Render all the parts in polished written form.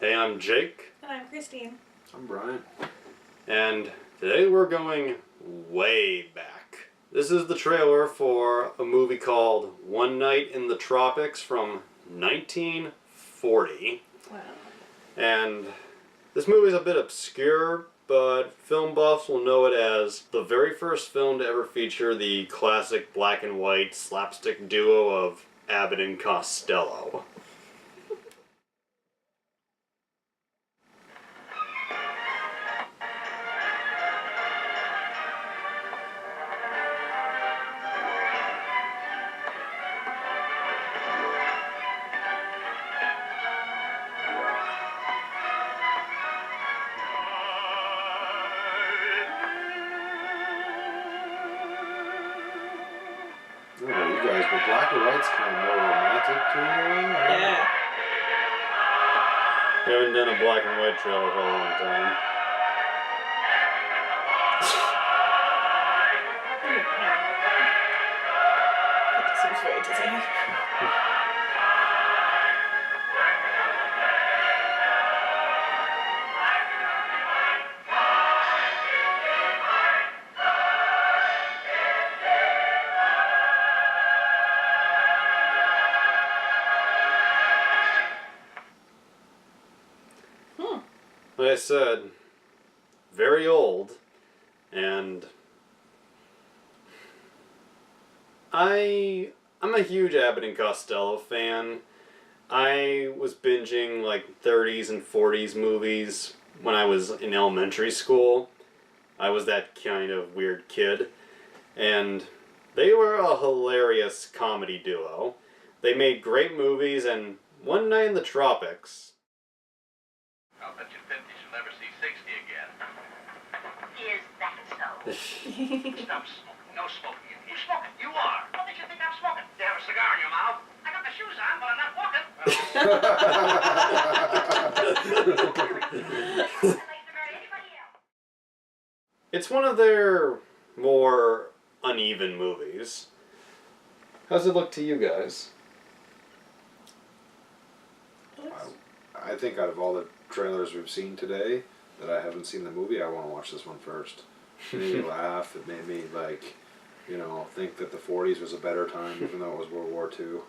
Hey, I'm Jake. And I'm Christine. I'm Brian. And today we're going way back. This is the trailer for a movie called One Night in the Tropics from 1940. Wow. And this movie is a bit obscure, but film buffs will know it as the very first film to ever feature the classic black and white slapstick duo of Abbott and Costello. I don't know you guys, but black and white's kind of more romantic to me. Yeah. We haven't done a black and white trailer for a long time. That seems very dizzy. Like I said, very old, and I'm a huge Abbott and Costello fan. I was binging like 30s and 40s movies when I was in elementary school. I was that kind of weird kid, and they were a hilarious comedy duo. They made great movies, and One Night in the Tropics. I'll bet you 50 she'll never see 60 again. Is that so? Stop smoking. No smoking. You smoking? You are. What makes you think I'm smoking? You have a cigar in your mouth? I got my shoes on, but I'm not walking. It's one of their more uneven movies. How's it look to you guys? I think out of all the trailers we've seen today that I haven't seen the movie, I want to watch this one first. It made me laugh. It made me think that the 40s was a better time, even though it was World War II.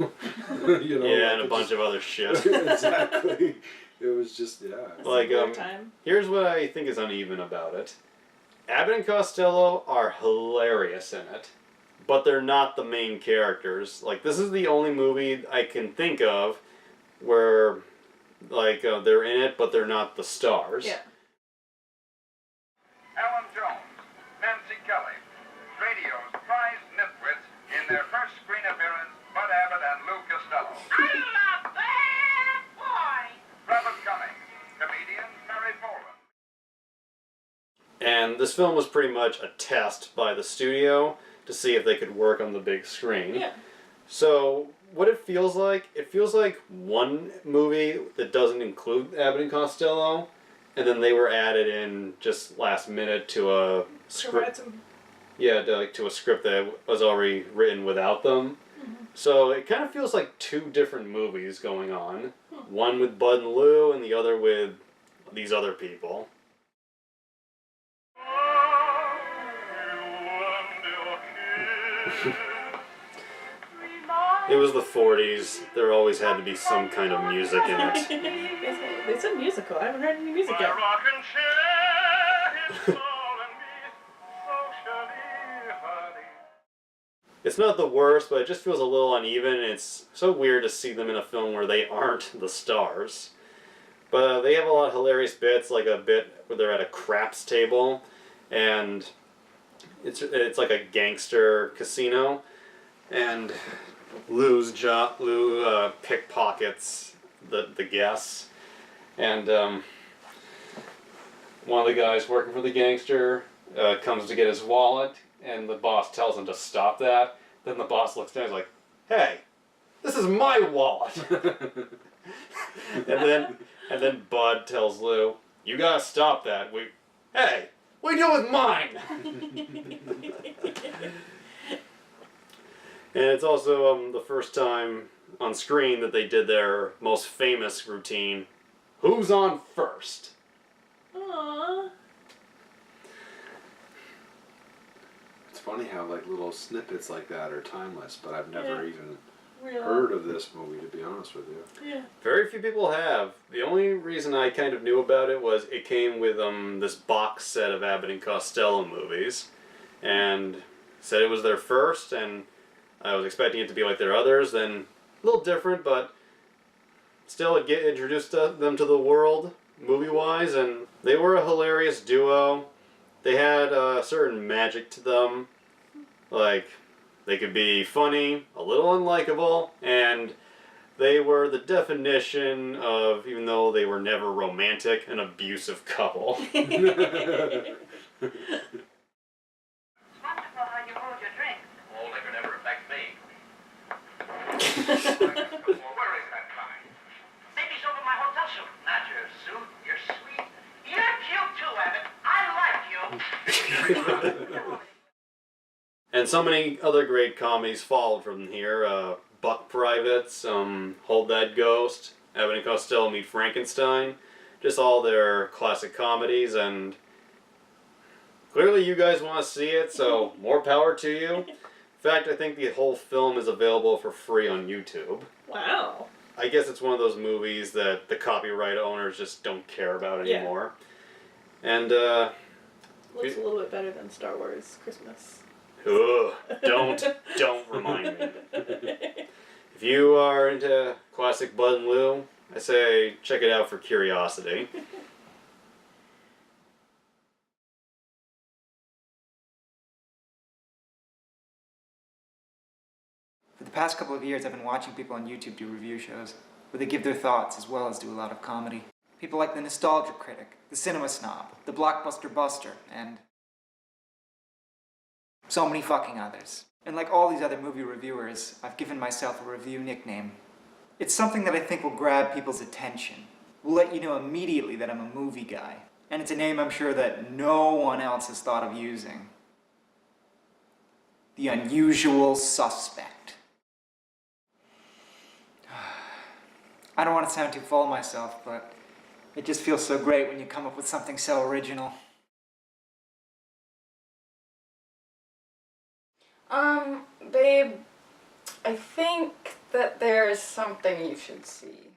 Yeah, and a bunch of other shit. Exactly. It was just Like time. Here's what I think is uneven about it. Abbott and Costello are hilarious in it, but they're not the main characters. Like, this is the only movie I can think of where they're in it, but they're not the stars. Yeah. Alan Jones, Nancy Kelly, radio's prized nitwits in their first screen appearance, Bud Abbott and Lou Costello. I'm a bad boy! Robert Cummings, comedian Mary Poland. And this film was pretty much a test by the studio to see if they could work on the big screen. Yeah. So, what it feels like one movie that doesn't include Abbott and Costello, and then they were added in just last minute to a script. To a script that was already written without them. Mm-hmm. So it kind of feels like two different movies going on. One with Bud and Lou, and the other with these other people. It was the 40s. There always had to be some kind of music in it. It's a musical. I haven't heard any music yet. It's not the worst, but it just feels a little uneven, and it's so weird to see them in a film where they aren't the stars. But they have a lot of hilarious bits, like a bit where they're at a craps table, and it's like a gangster casino, and Lou pickpockets the guests, and one of the guys working for the gangster comes to get his wallet, and the boss tells him to stop that. Then the boss looks down and is like, "Hey, this is my wallet!" and then Bud tells Lou, "You gotta stop that. Hey, what are you doing with mine?" And it's also the first time on screen that they did their most famous routine, Who's on first? Aww. It's funny how like little snippets like that are timeless, but I've never even Really? heard of this movie, to be honest with you. Yeah. Very few people have. The only reason I kind of knew about it was it came with this box set of Abbott and Costello movies, and said it was their first, and I was expecting it to be like their others, then a little different, but still it introduced them to the world movie-wise, and they were a hilarious duo. They had a certain magic to them, like they could be funny, a little unlikable, and they were the definition of, even though they were never romantic, an abusive couple. It's wonderful how you hold your drink. All liquor never affects me. Where is that guy? Maybe he's over my hotel suit. Not your suit. You're sweet. You're cute too, Abbott. I like you. And so many other great comedies followed from here. Buck Privates, Hold That Ghost, Abbott and Costello Meet Frankenstein. Just all their classic comedies, and clearly you guys want to see it, so more power to you. In fact, I think the whole film is available for free on YouTube. Wow. I guess it's one of those movies that the copyright owners just don't care about anymore. And, Looks a little bit better than Star Wars Christmas. ugh, don't remind me. If you are into classic Bud and Lou, I say check it out for curiosity. For the past couple of years, I've been watching people on YouTube do review shows, where they give their thoughts as well as do a lot of comedy. People like the Nostalgia Critic, the Cinema Snob, the Blockbuster Buster, and so many fucking others. And like all these other movie reviewers, I've given myself a review nickname. It's something that I think will grab people's attention. Will let you know immediately that I'm a movie guy. And it's a name I'm sure that no one else has thought of using. The Unusual Suspect. I don't want to sound too full of myself, but it just feels so great when you come up with something so original. Babe, I think that there's something you should see.